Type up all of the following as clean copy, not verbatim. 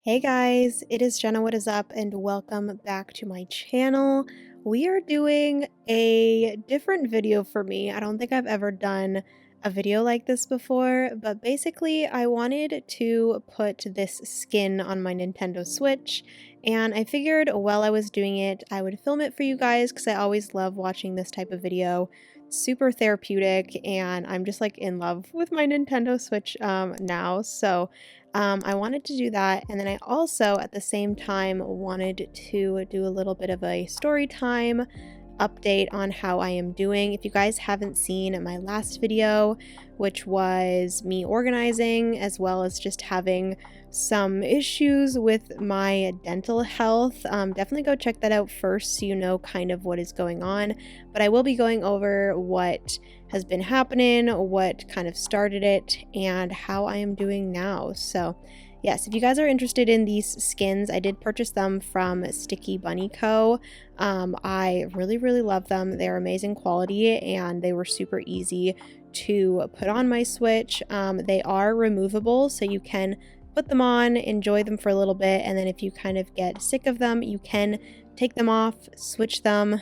Hey guys, it is Jenna. What is up? And welcome back to my channel. We are doing a different video for me. I don't think I've ever done a video like this before, but basically I wanted to put this skin on my Nintendo Switch, and I figured while I was doing it, I would film it for you guys because I always love watching this type of video. It's super therapeutic, and I'm just like in love with my Nintendo Switch now. So I wanted to do that, and then I also, at the same time, wanted to do a little bit of a story time update on how I am doing. If you guys haven't seen my last video, which was me organizing, as well as just having some issues with my dental health, definitely go check that out first so you know kind of what is going on. But I will be going over what has been happening, what kind of started it, and how I am doing now. So yes, if you guys are interested in these skins, I did purchase them from Sticky Bunny Co. I really love them. They're amazing quality and they were super easy to put on my Switch. They are removable, so you can put them on, enjoy them for a little bit, and then if you kind of get sick of them, you can take them off, switch them,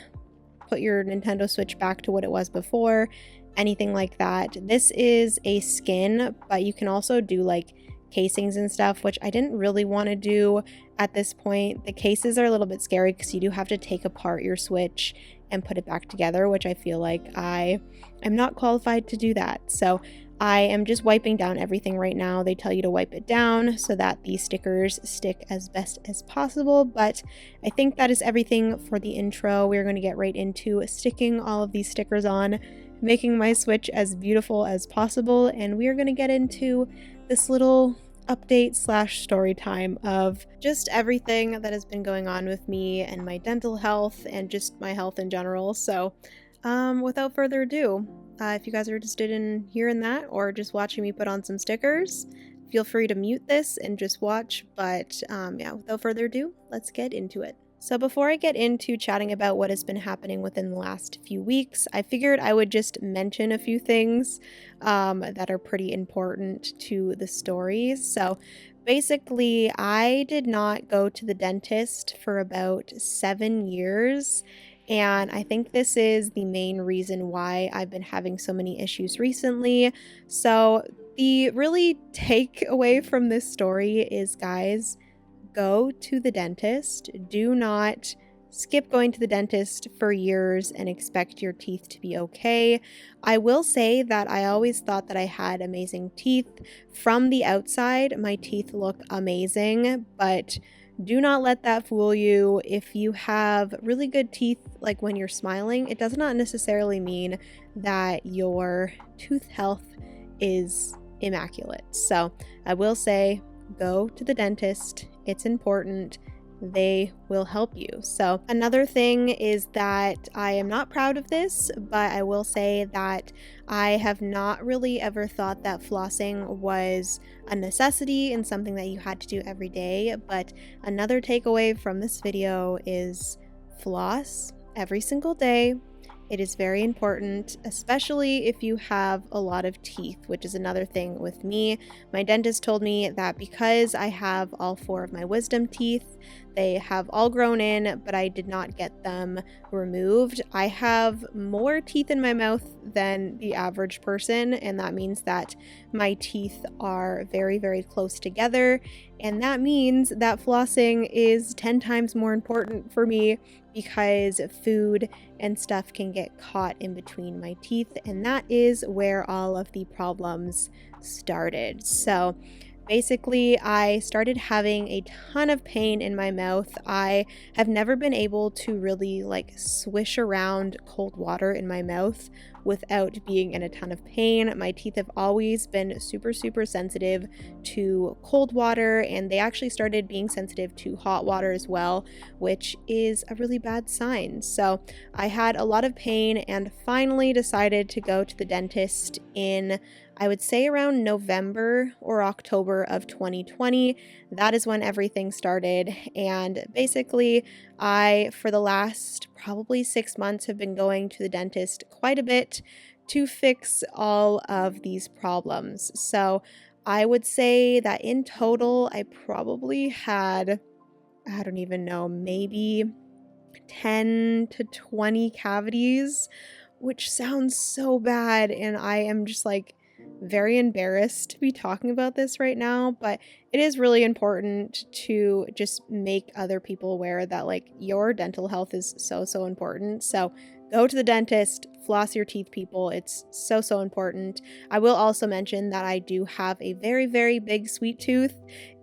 put your Nintendo Switch back to what it was before, anything like that. This is a skin, but you can also do like casings and stuff, which I didn't really want to do at this point. The cases are a little bit scary because you do have to take apart your Switch and put it back together, which I feel like I am not qualified to do that. So I am just wiping down everything right now. They tell you to wipe it down so that the stickers stick as best as possible, but I think that is everything for the intro. We're going to get right into sticking all of these stickers on, making my Switch as beautiful as possible, and we are going to get into this little update slash story time of just everything that has been going on with me and my dental health and just my health in general. So without further ado, if you guys are interested in hearing that or just watching me put on some stickers, feel free to mute this and just watch. But yeah, without further ado, let's get into it. So before I get into chatting about what has been happening within the last few weeks, I figured I would just mention a few things that are pretty important to the stories. So basically, I did not go to the dentist for about 7 years. And I think this is the main reason why I've been having so many issues recently. So the really takeaway from this story is, guys, go to the dentist. Do not skip going to the dentist for years and expect your teeth to be okay. I will say that I always thought that I had amazing teeth. From the outside, my teeth look amazing, but do not let that fool you. If you have really good teeth, like when you're smiling, it does not necessarily mean that your tooth health is immaculate. So I will say, go to the dentist. It's important. They will help you. So another thing is that I am not proud of this, but I will say that I have not really ever thought that flossing was a necessity and something that you had to do every day. But another takeaway from this video is floss every single day. It is very important, especially if you have a lot of teeth, which is another thing with me. My dentist told me that because I have all 4 of my wisdom teeth, they have all grown in, but I did not get them removed. I have more teeth in my mouth than the average person, and that means that my teeth are very close together, and that means that flossing is 10 times more important for me because food and stuff can get caught in between my teeth, and that is where all of the problems started. So basically, I started having a ton of pain in my mouth. I have never been able to really like swish around cold water in my mouth without being in a ton of pain. My teeth have always been super sensitive to cold water, and they actually started being sensitive to hot water as well, which is a really bad sign. So I had a lot of pain and finally decided to go to the dentist in, I would say, around November or October of 2020. That is when everything started. And basically, I, for the last probably 6 months, have been going to the dentist quite a bit to fix all of these problems. So I would say that in total, I probably had, I don't even know, maybe 10 to 20 cavities, which sounds so bad. And I am just like very embarrassed to be talking about this right now. But it is really important to just make other people aware that like your dental health is so, so important. So go to the dentist, floss your teeth, people. It's so, so important. I will also mention that I do have a very, very big sweet tooth.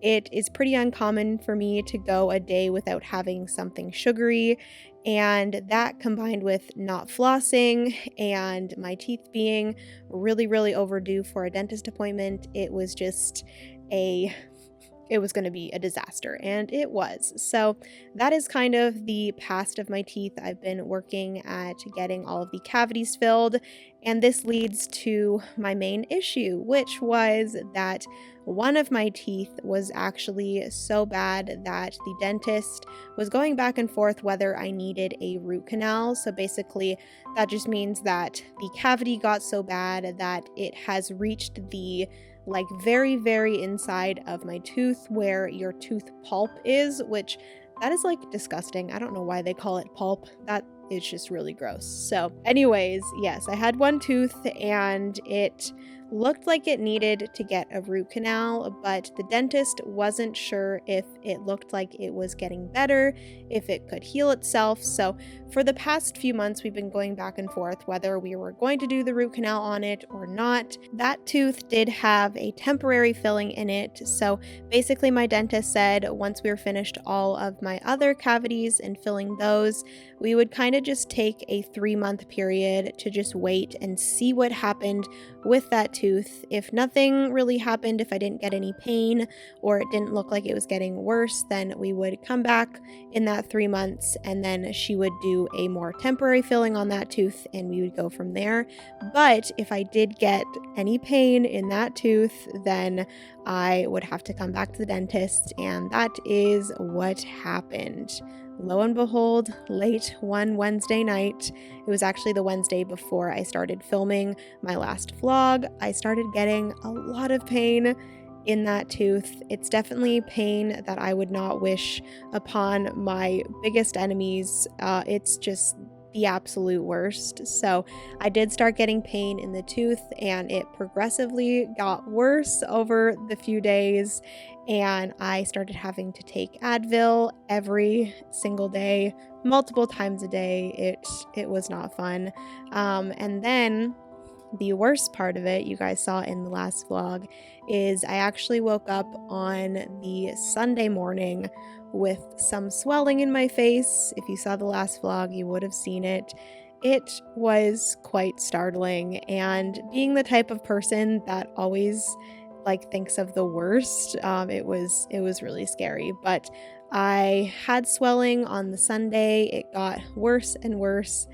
It is pretty uncommon for me to go a day without having something sugary. And that combined with not flossing and my teeth being really, really overdue for a dentist appointment, it was just a it was going to be a disaster, and it was. So that is kind of the past of my teeth. I've been working at getting all of the cavities filled, and this leads to my main issue, which was that one of my teeth was actually so bad that the dentist was going back and forth whether I needed a root canal. So basically, that just means that the cavity got so bad that it has reached the like very, very inside of my tooth where your tooth pulp is, which that is like disgusting. I don't know why they call it pulp. That is just really gross. So anyways, yes, I had one tooth and it looked like it needed to get a root canal, but the dentist wasn't sure if it looked like it was getting better, if it could heal itself. So for the past few months, we've been going back and forth whether we were going to do the root canal on it or not. That tooth did have a temporary filling in it. So basically my dentist said once we were finished all of my other cavities and filling those, we would kind of just take a 3-month period to just wait and see what happened with that tooth. If nothing really happened, if I didn't get any pain or it didn't look like it was getting worse, then we would come back in that 3 months and then she would do a more temporary filling on that tooth and we would go from there. But if I did get any pain in that tooth, then I would have to come back to the dentist, and that is what happened. Lo and behold, late one Wednesday night, it was actually the Wednesday before I started filming my last vlog, I started getting a lot of pain in that tooth. It's definitely pain that I would not wish upon my biggest enemies. It's just the absolute worst. So I did start getting pain in the tooth and it progressively got worse over the few days, and I started having to take Advil every single day, multiple times a day. It was not fun. And then the worst part of it, you guys saw in the last vlog, is I actually woke up on the Sunday morning with some swelling in my face. If you saw the last vlog, you would have seen it. It was quite startling, and being the type of person that always like thinks of the worst, it was really scary. But I had swelling on the Sunday. It got worse and worse.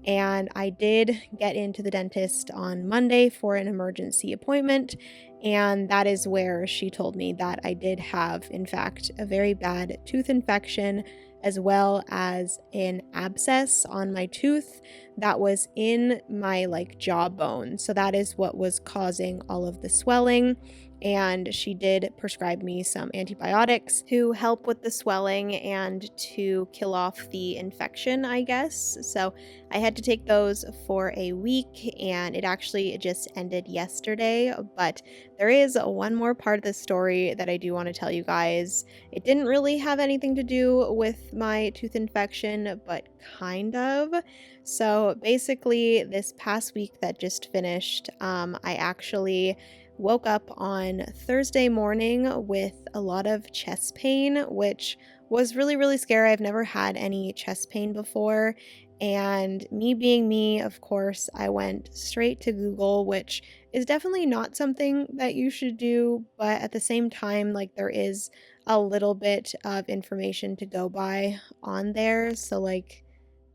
And I did get into the dentist on Monday for an emergency appointment, and that is where she told me that I did have, in fact, a very bad tooth infection, as well as an abscess on my tooth that was in my like jawbone. So that is what was causing all of the swelling. And she did prescribe me some antibiotics to help with the swelling and to kill off the infection, I guess. So I had to take those for a week, and it actually just ended yesterday. But there is one more part of the story that I do want to tell you guys. It didn't really have anything to do with my tooth infection, but kind of. So basically, this past week that just finished, I actually woke up on Thursday morning with a lot of chest pain, which was really, really scary. I've never had any chest pain before. And me being me, of course, I went straight to Google, which is definitely not something that you should do. But at the same time, like there is a little bit of information to go by on there. So like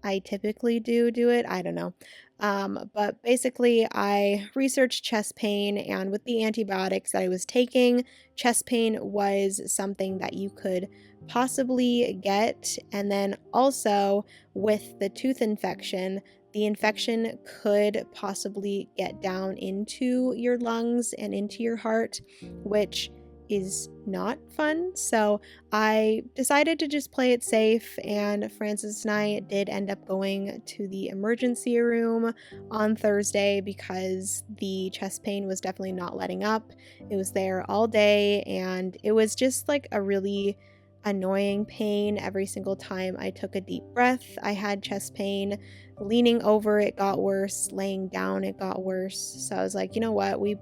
I typically do it. I don't know. But basically, I researched chest pain, and with the antibiotics that I was taking, chest pain was something that you could possibly get. And then also with the tooth infection, the infection could possibly get down into your lungs and into your heart, which is not fun. So I decided to just play it safe, and Francis and I did end up going to the emergency room on Thursday because the chest pain was definitely not letting up. It was there all day, and it was just like a really annoying pain every single time I took a deep breath. I had chest pain. Leaning over, it got worse. Laying down, it got worse. So I was like, you know what? We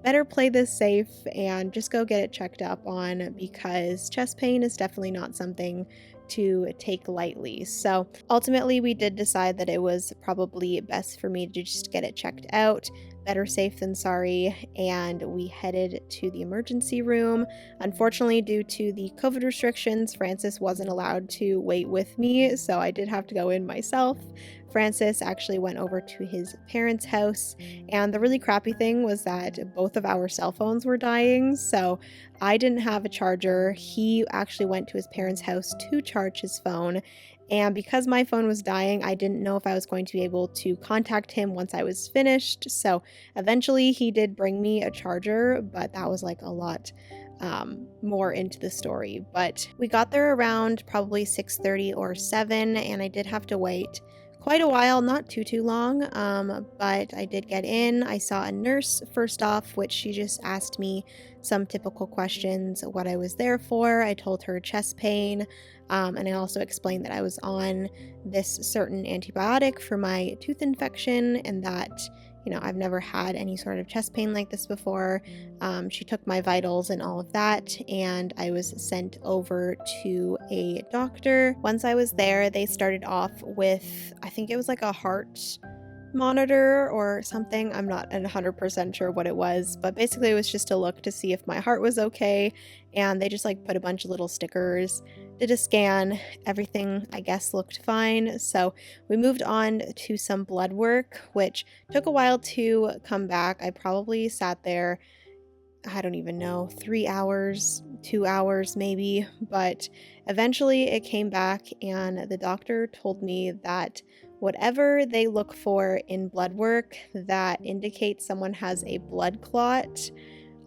better play this safe and just go get it checked up on, because chest pain is definitely not something to take lightly. So ultimately, we did decide that it was probably best for me to just get it checked out. Better safe than sorry. And we headed to the emergency room. Unfortunately, due to the COVID restrictions, Francis wasn't allowed to wait with me, so I did have to go in myself. Francis actually went over to his parents' house, and the really crappy thing was that both of our cell phones were dying, so I didn't have a charger. He actually went to his parents' house to charge his phone, and because my phone was dying, I didn't know if I was going to be able to contact him once I was finished, so eventually he did bring me a charger, but that was like a lot more into the story. But we got there around probably 6:30 or 7, and I did have to wait quite a while, not too long, but I did get in. I saw a nurse first off, which she just asked me some typical questions, what I was there for. I told her chest pain, and I also explained that I was on this certain antibiotic for my tooth infection, and that, you know, I've never had any sort of chest pain like this before. She took my vitals and all of that, and I was sent over to a doctor. Once I was there, they started off with, I think it was like a heart monitor or something. I'm not 100% sure what it was, but basically it was just a look to see if my heart was okay, and they just like put a bunch of little stickers, did a scan, everything I guess looked fine. So we moved on to some blood work, which took a while to come back. I probably sat there, I don't even know, 3 hours, 2 hours maybe, but eventually it came back, and the doctor told me that whatever they look for in blood work that indicates someone has a blood clot,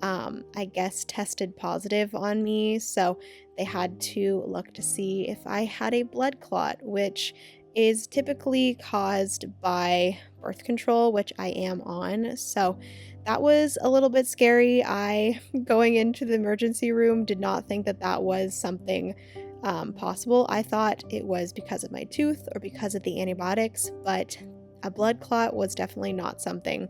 I guess tested positive on me. So they had to look to see if I had a blood clot, which is typically caused by birth control, which I am on. So that was a little bit scary. I, going into the emergency room, did not think that that was something possible. I thought it was because of my tooth or because of the antibiotics, but a blood clot was definitely not something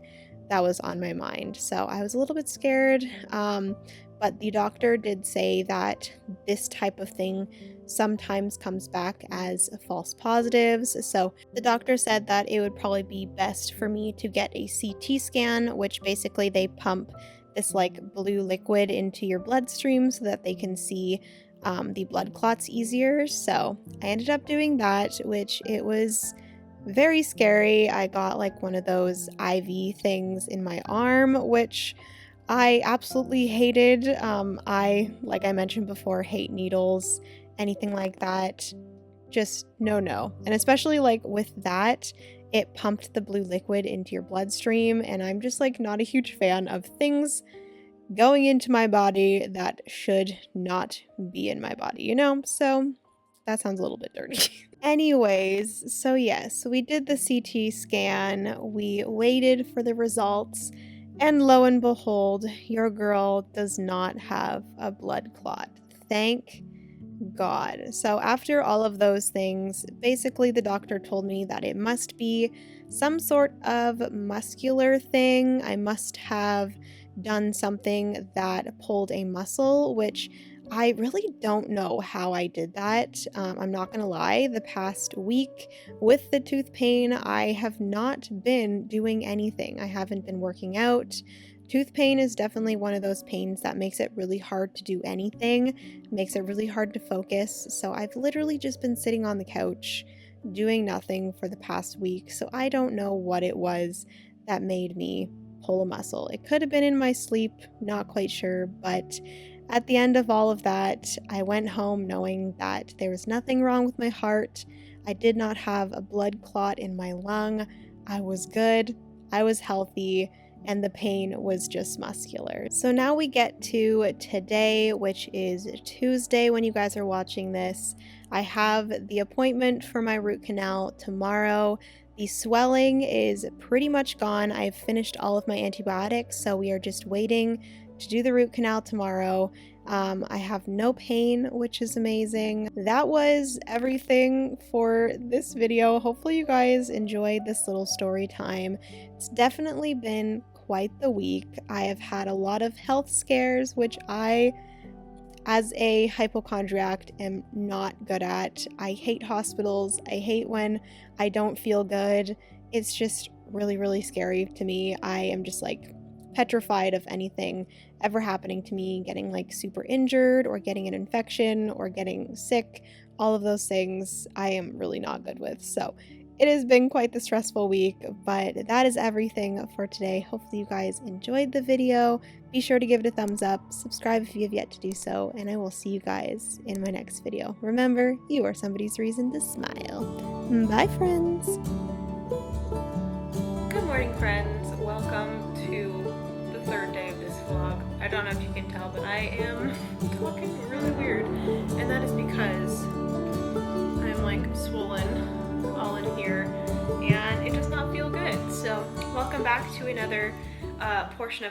that was on my mind. So I was a little bit scared, but the doctor did say that this type of thing sometimes comes back as false positives. So the doctor said that it would probably be best for me to get a CT scan, which basically they pump this like blue liquid into your bloodstream so that they can see the blood clots easier. So I ended up doing that, which it was very scary. I got like one of those IV things in my arm, which I absolutely hated. Like I mentioned before, hate needles, anything like that. Just no. And especially like with that, it pumped the blue liquid into your bloodstream, and I'm just like not a huge fan of things going into my body that should not be in my body, you know? So that sounds a little bit dirty. Anyways, so yes, we did the CT scan, we waited for the results, and lo and behold, your girl does not have a blood clot. Thank God. So after all of those things, basically the doctor told me that it must be some sort of muscular thing. I must have done something that pulled a muscle, which I really don't know how I did that. I'm not gonna lie, the past week with the tooth pain, I have not been doing anything. I haven't been working out. Tooth pain is definitely one of those pains that makes it really hard to do anything, makes it really hard to focus. So I've literally just been sitting on the couch doing nothing for the past week. So I don't know what it was that made me pull a muscle. It could have been in my sleep, not quite sure, but at the end of all of that, I went home knowing that there was nothing wrong with my heart. I did not have a blood clot in my lung. I was good, I was healthy, and the pain was just muscular. So now we get to today, which is Tuesday when you guys are watching this. I have the appointment for my root canal tomorrow. The swelling is pretty much gone. I've finished all of my antibiotics, so we are just waiting to do the root canal tomorrow. I have no pain, which is amazing. That was everything for this video. Hopefully you guys enjoyed this little story time. It's definitely been quite the week. I have had a lot of health scares, which I, as a hypochondriac, am not good at. I hate hospitals. I hate when I don't feel good. It's just really, really scary to me. I am just like petrified of anything ever happening to me, getting like super injured or getting an infection or getting sick. All of those things I am really not good with. So it has been quite the stressful week, but that is everything for today. Hopefully you guys enjoyed the video. Be sure to give it a thumbs up, subscribe if you have yet to do so, and I will see you guys in my next video. Remember, you are somebody's reason to smile. Bye, friends! Good morning, friends. Welcome to the third day of this vlog. I don't know if you can tell, but I am talking really weird, and that is because I'm like swollen all in here and it does not feel good. So welcome back to another portion of